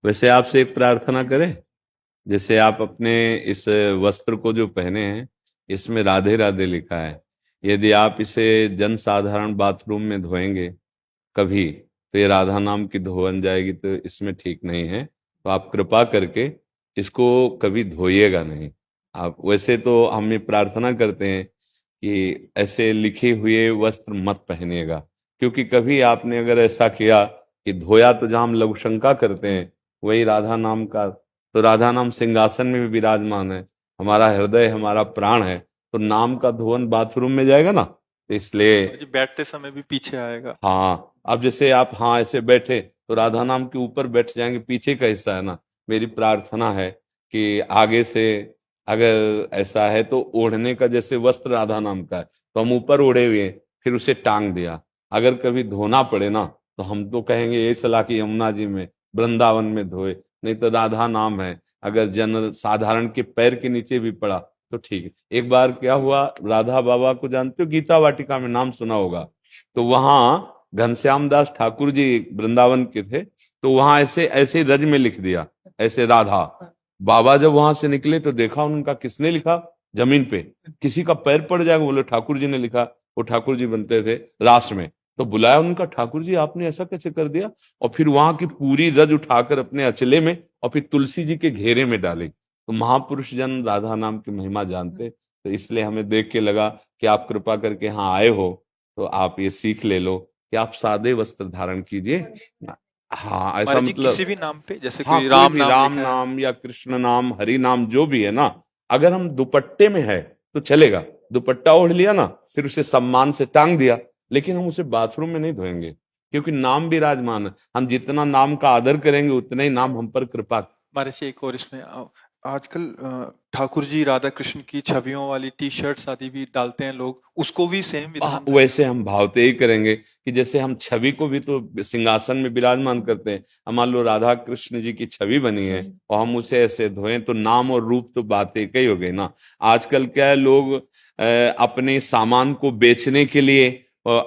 वैसे आपसे एक प्रार्थना करें। जैसे आप अपने इस वस्त्र को जो पहने हैं, इसमें राधे राधे लिखा है। यदि आप इसे जन साधारण बाथरूम में धोएंगे कभी, तो ये राधा नाम की धोवन जाएगी, तो इसमें ठीक नहीं है। तो आप कृपा करके इसको कभी धोइएगा नहीं। आप वैसे तो हम ये प्रार्थना करते हैं कि ऐसे लिखे हुए वस्त्र मत पहनिएगा, क्योंकि कभी आपने अगर ऐसा किया कि धोया, तो जहां हम लघु शंका करते हैं वही राधा नाम का, तो राधा नाम सिंहासन में भी विराजमान है, हमारा हृदय हमारा प्राण है, तो नाम का धोवन बाथरूम में जाएगा ना, तो इसलिए। और जी बैठते समय भी पीछे आएगा। हाँ, अब जैसे आप हाँ ऐसे बैठे तो राधा नाम के ऊपर बैठ जाएंगे, पीछे का हिस्सा है ना। मेरी प्रार्थना है कि आगे से अगर ऐसा है तो ओढ़ने का, जैसे वस्त्र राधा नाम का है तो हम ऊपर ओढ़े हुए हैं, फिर उसे टांग दिया। अगर कभी धोना पड़े ना, तो हम तो कहेंगे ये सलाह कि यमुना जी में वृंदावन में धोए, नहीं तो राधा नाम है, अगर जन साधारण के पैर के नीचे भी पड़ा तो ठीक है। एक बार क्या हुआ, राधा बाबा को जानते हो, गीता वाटिका में नाम सुना होगा, तो वहां घनश्याम दास ठाकुर जी वृंदावन के थे, तो वहां ऐसे ऐसे रज में लिख दिया, ऐसे राधा। बाबा जब वहां से निकले तो देखा उनका, किसने लिखा, जमीन पे, किसी का पैर पड़ जाएगा, बोले ठाकुर जी ने लिखा। वो ठाकुर जी बनते थे रास में, तो बुलाया उनका, ठाकुर जी आपने ऐसा कैसे कर दिया। और फिर वहां की पूरी रज उठाकर अपने अचले में और फिर तुलसी जी के घेरे में डाली। तो महापुरुष जन राधा नाम की महिमा जानते, तो इसलिए हमें देख के लगा कि आप कृपा करके यहाँ आए हो, तो आप ये सीख ले लो कि आप सादे वस्त्र धारण कीजिए। हाँ, ऐसा महाराज जी मतलब। किसी भी नाम पे, जैसे हाँ, कोई कोई राम भी नाम राम लिखा है। नाम या कृष्ण नाम हरि नाम जो भी है ना, अगर हम दुपट्टे में है तो चलेगा, दुपट्टा ओढ़ लिया ना, फिर उसे सम्मान से टांग दिया, लेकिन हम उसे बाथरूम में नहीं धोएंगे, क्योंकि नाम विराजमान है। हम जितना नाम का आदर करेंगे उतना ही नाम हम पर कृपा। हमारे से एक और इसमें आजकल ठाकुर जी राधा कृष्ण की छवियों वाली टी शर्ट्स आदि भी डालते हैं लोग, उसको भी सेम विधान वैसे रहेगा। हम भावते ही करेंगे कि जैसे हम छवि को भी तो सिंहासन में विराजमान करते हैं। हम मान लो राधा कृष्ण जी की छवि बनी है और हम उसे ऐसे धोएं, तो नाम और रूप तो बात एक ही हो गई ना। आजकल क्या है, लोग अपने सामान को बेचने के लिए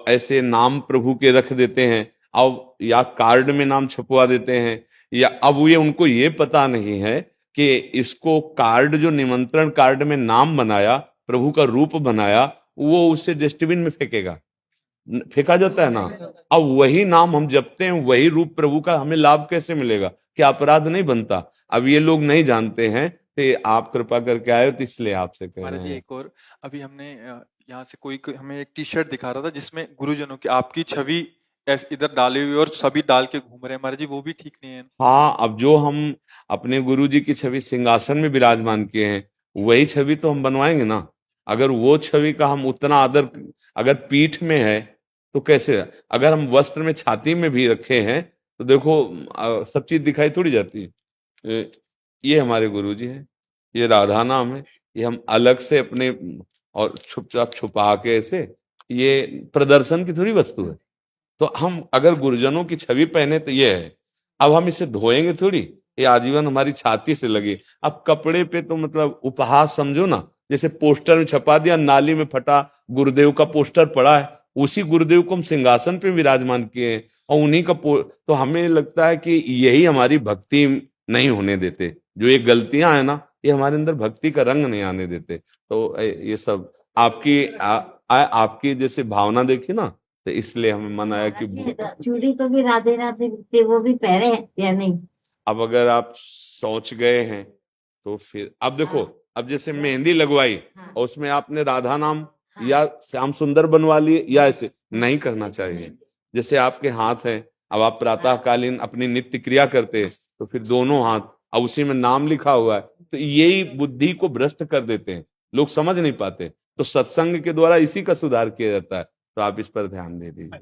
ऐसे नाम प्रभु के रख देते हैं, अब या कार्ड में नाम छपवा देते हैं, या अब ये उनको ये पता नहीं है कि इसको कार्ड, जो निमंत्रण कार्ड में नाम बनाया, प्रभु का रूप बनाया, वो उसे डस्टबिन में फेंकेगा, फेंका जाता है ना। अब वही नाम हम जपते हैं, वही रूप प्रभु का, हमें लाभ कैसे मिलेगा, क्या अपराध नहीं बनता। अब ये लोग नहीं जानते हैं, तो आप कृपा करके आए हो, तो इसलिए आपसे कह महाराज रहे जी हैं। एक और, अभी हमने यहाँ से कोई हमें एक टी शर्ट दिखा रहा था जिसमें गुरुजनों की आपकी छवि इधर डाली हुई और सभी डाल के घूम रहे हैं, महाराज जी वो भी ठीक नहीं है। हाँ, अब जो हम अपने गुरु जी की छवि सिंहासन में विराजमान किए हैं, वही छवि तो हम बनवाएंगे ना। अगर वो छवि का हम उतना आदर, अगर पीठ में है तो कैसे, अगर हम वस्त्र में छाती में भी रखे हैं, तो देखो सब चीज दिखाई थोड़ी जाती है। ये हमारे गुरु जी हैं, ये राधा नाम है, ये हम अलग से अपने और छुपचाप छुपा के ऐसे, ये प्रदर्शन की थोड़ी वस्तु है। तो हम अगर गुरुजनों की छवि पहने तो ये है। अब हम इसे धोएंगे थोड़ी, ये आजीवन हमारी छाती से लगी। अब कपड़े पे तो मतलब उपहास समझो ना, जैसे पोस्टर में छपा दिया, नाली में फटा गुरुदेव का पोस्टर पड़ा है, उसी गुरुदेव को हम सिंहासन पे विराजमान किए हैं, और उन्हीं का तो हमें लगता है कि यही हमारी भक्ति नहीं होने देते। जो ये गलतियां है ना, ये हमारे अंदर भक्ति का रंग नहीं आने देते। तो ये सब आपकी आपकी जैसे भावना देखी ना, तो इसलिए हमें मन आया कि चूड़ी तो भी राधे राधे लिखते, वो भी पहने हैं या नहीं। अब अगर आप सोच गए हैं तो फिर अब देखो, अब जैसे मेहंदी लगवाई और उसमें आपने राधा नाम या श्याम सुंदर बनवा लिए, या ऐसे नहीं करना चाहिए। जैसे आपके हाथ है, अब आप प्रातःकालीन अपनी नित्य क्रिया करते हैं, तो फिर दोनों हाथ, अब उसी में नाम लिखा हुआ है, तो यही बुद्धि को भ्रष्ट कर देते हैं, लोग समझ नहीं पाते। तो सत्संग के द्वारा इसी का सुधार किया जाता है, तो आप इस पर ध्यान दे दीजिए।